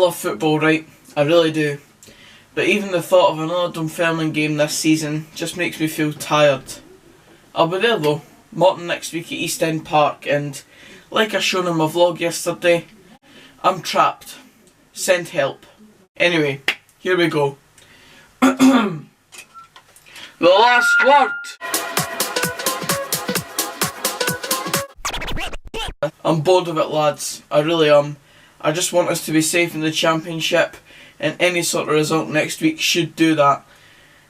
love football, right? I really do. But even the thought of another Dunfermline game this season just makes me feel tired. I'll be there though, Morton next week at East End Park, and like I showed in my vlog yesterday, I'm trapped. Send help. Anyway, here we go. The last word! I'm bored of it, lads. I really am. I just want us to be safe in the championship, and any sort of result next week should do that.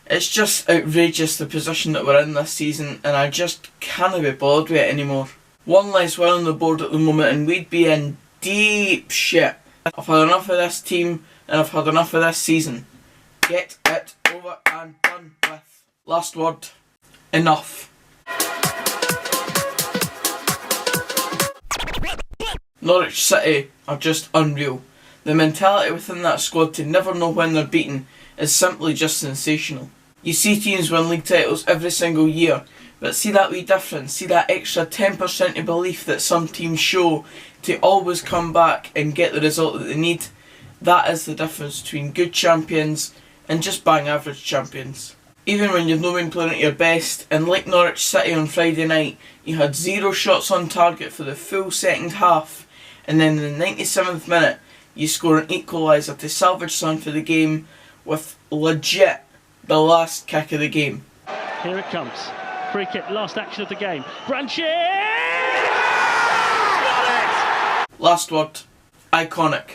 It's just outrageous the position that we're in this season, and I just can't be bothered with it anymore. One less win on the board at the moment and we'd be in deep shit. I've had enough of this team and I've had enough of this season. Get it over and done with. Last word. Enough. Norwich City are just unreal. The mentality within that squad to never know when they're beaten is simply just sensational. You see teams win league titles every single year, but see that wee difference, see that extra 10% of belief that some teams show to always come back and get the result that they need. That is the difference between good champions and just bang average champions. Even when you've not been playing at your best, and like Norwich City on Friday night, you had 0 shots on target for the full second half, and then in the 97th minute you score an equaliser to salvage something for the game with legit the last kick of the game. Here it comes. Free kick, last action of the game. Branches! Got it! Last word. Iconic.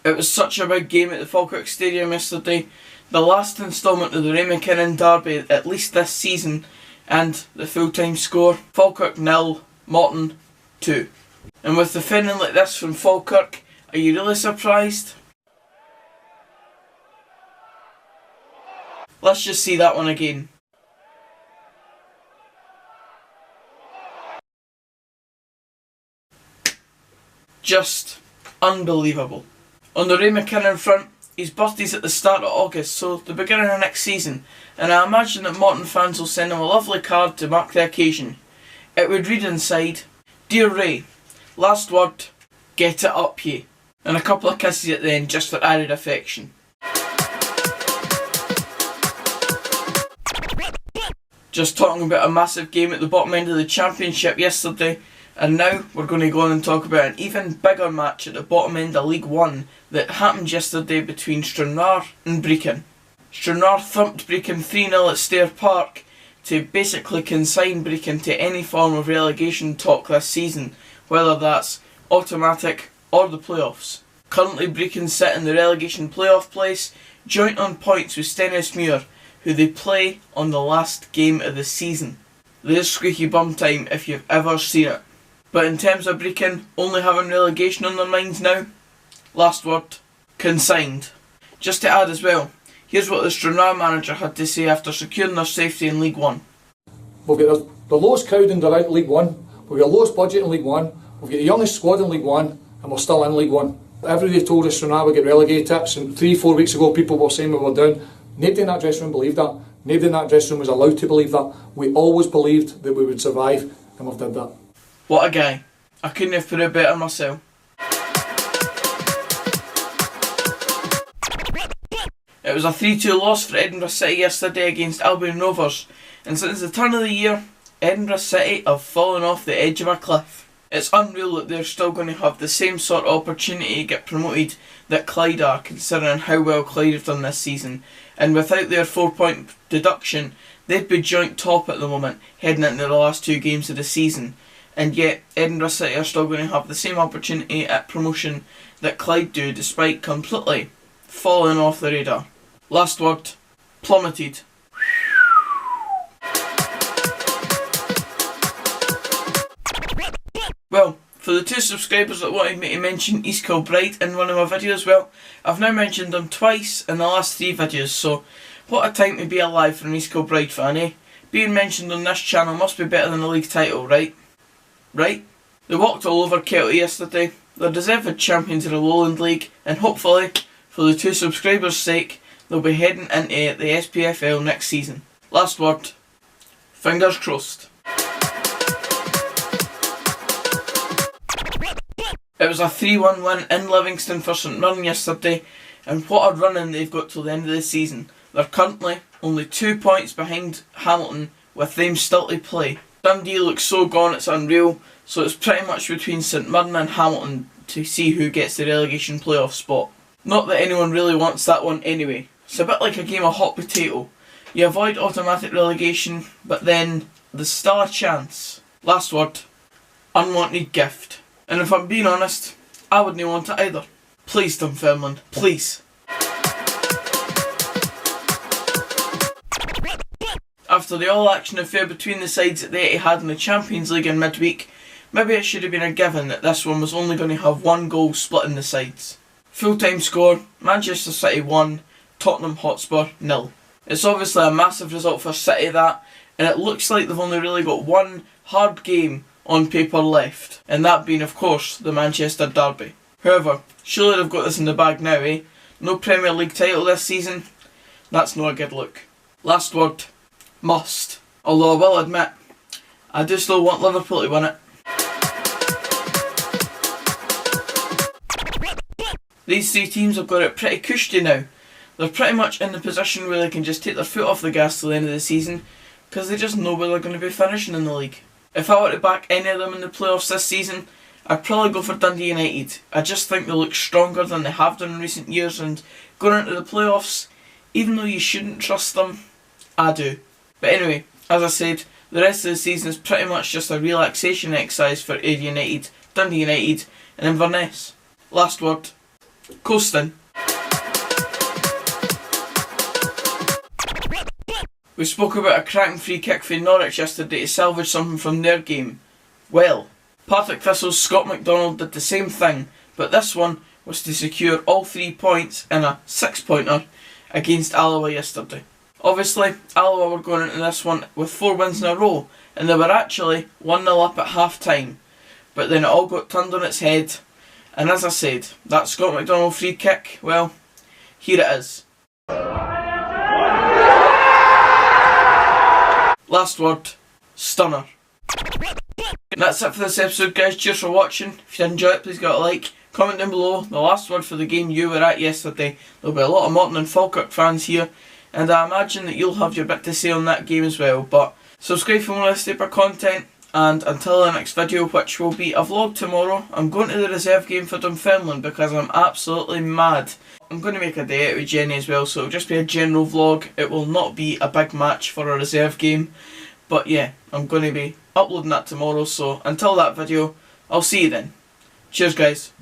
It was such a big game at the Falkirk Stadium yesterday. The last instalment of the Ray McKinnon derby, at least this season, and the full-time score. Falkirk 0, Morton 2. And with the defending like this from Falkirk, are you really surprised? Let's just see that one again. Just unbelievable. On the Ray McKinnon front, his birthday's at the start of August, so the beginning of next season, and I imagine that Morton fans will send him a lovely card to mark the occasion. It would read inside, "Dear Ray, last word, get it up ye," and a couple of kisses at the end just for added affection. Just talking about a massive game at the bottom end of the championship yesterday, and now we're going to go on and talk about an even bigger match at the bottom end of League One that happened yesterday between Stranraer and Brecon. Stranraer thumped Brecon 3-0 at Stair Park to basically consign Brecon to any form of relegation talk this season, whether that's automatic or the playoffs. Currently Brecon sit in the relegation playoff place, joint on points with Stenhousemuir, who they play on the last game of the season. There's squeaky bum time if you've ever seen it. But in terms of Brecon only having relegation on their minds now, last word, consigned. Just to add as well, here's what the Stranraer manager had to say after securing their safety in League One. We've got the lowest crowd in League One, we've got the lowest budget in League One, we've got the youngest squad in League One, and we're still in League One. Everybody told us Stranraer would get relegated, and 3-4 weeks ago people were saying we were down. Nobody in that dressing room believed that. Nobody in that dressing room was allowed to believe that. We always believed that we would survive, and we've did that. What a guy. I couldn't have put it better myself. It was a 3-2 loss for Edinburgh City yesterday against Albion Rovers, and since the turn of the year, Edinburgh City have fallen off the edge of a cliff. It's unreal that they're still going to have the same sort of opportunity to get promoted that Clyde are, considering how well Clyde have done this season, and without their 4-point deduction, they'd be joint top at the moment, heading into the last 2 games of the season. And yet, Edinburgh City are still going to have the same opportunity at promotion that Clyde do, despite completely falling off the radar. Last word, plummeted. Well, for the 2 subscribers that wanted me to mention East Kilbride in one of my videos, well, I've now mentioned them twice in the last 3 videos, so what a time to be alive for an East Kilbride fan, eh? Being mentioned on this channel must be better than a league title, right? Right? They walked all over Kelty yesterday. They're deserved champions of the Lowland League, and hopefully, for the 2 subscribers' sake, they'll be heading into the SPFL next season. Last word, fingers crossed. It was a 3-1 win in Livingston for St Mirren yesterday, and what a run-in they've got till the end of the season. They're currently only 2 points behind Hamilton, with them still to play. Dundee looks so gone it's unreal, so it's pretty much between St Mirren and Hamilton to see who gets the relegation playoff spot. Not that anyone really wants that one anyway. It's a bit like a game of hot potato. You avoid automatic relegation, but then there's still a chance. Last word, unwanted gift. And if I'm being honest, I wouldn't want it either. Please, Dunfermline, please. After the all-action affair between the sides that the Etihad in the Champions League in midweek, maybe it should have been a given that this one was only going to have one goal splitting the sides. Full-time score, Manchester City 1, Tottenham Hotspur 0. It's obviously a massive result for City that, and it looks like they've only really got one hard game on paper left, and that being of course the Manchester derby. However, surely they've got this in the bag now, eh? No Premier League title this season? That's not a good look. Last word, must. Although I will admit, I do still want Liverpool to win it. These three teams have got it pretty cushy now. They're pretty much in the position where they can just take their foot off the gas till the end of the season, because they just know where they're going to be finishing in the league. If I were to back any of them in the playoffs this season, I'd probably go for Dundee United. I just think they look stronger than they have done in recent years, and going into the playoffs, even though you shouldn't trust them, I do. But anyway, as I said, the rest of the season is pretty much just a relaxation exercise for Ayr United, Dundee United and Inverness. Last word, coasting. We spoke about a cracking free kick for Norwich yesterday to salvage something from their game. Well, Partick Thistle's Scott McDonald did the same thing, but this one was to secure all 3 points in a 6-pointer against Alloa yesterday. Obviously, Alloa were going into this one with 4 wins in a row, and they were actually 1-0 up at half time. But then it all got turned on its head, and as I said, that Scott McDonald free kick, well, here it is. Last word, stunner. That's it for this episode, guys. Cheers for watching. If you did enjoy it, please give it a like. Comment down below the last word for the game you were at yesterday. There'll be a lot of Morton and Falkirk fans here, and I imagine that you'll have your bit to say on that game as well. But subscribe for more of this type of content, and until the next video, which will be a vlog tomorrow, I'm going to the reserve game for Dunfermline because I'm absolutely mad. I'm going to make a day out with Jenny as well, so it'll just be a general vlog. It will not be a big match for a reserve game, but yeah, I'm going to be uploading that tomorrow, so until that video, I'll see you then. Cheers, guys.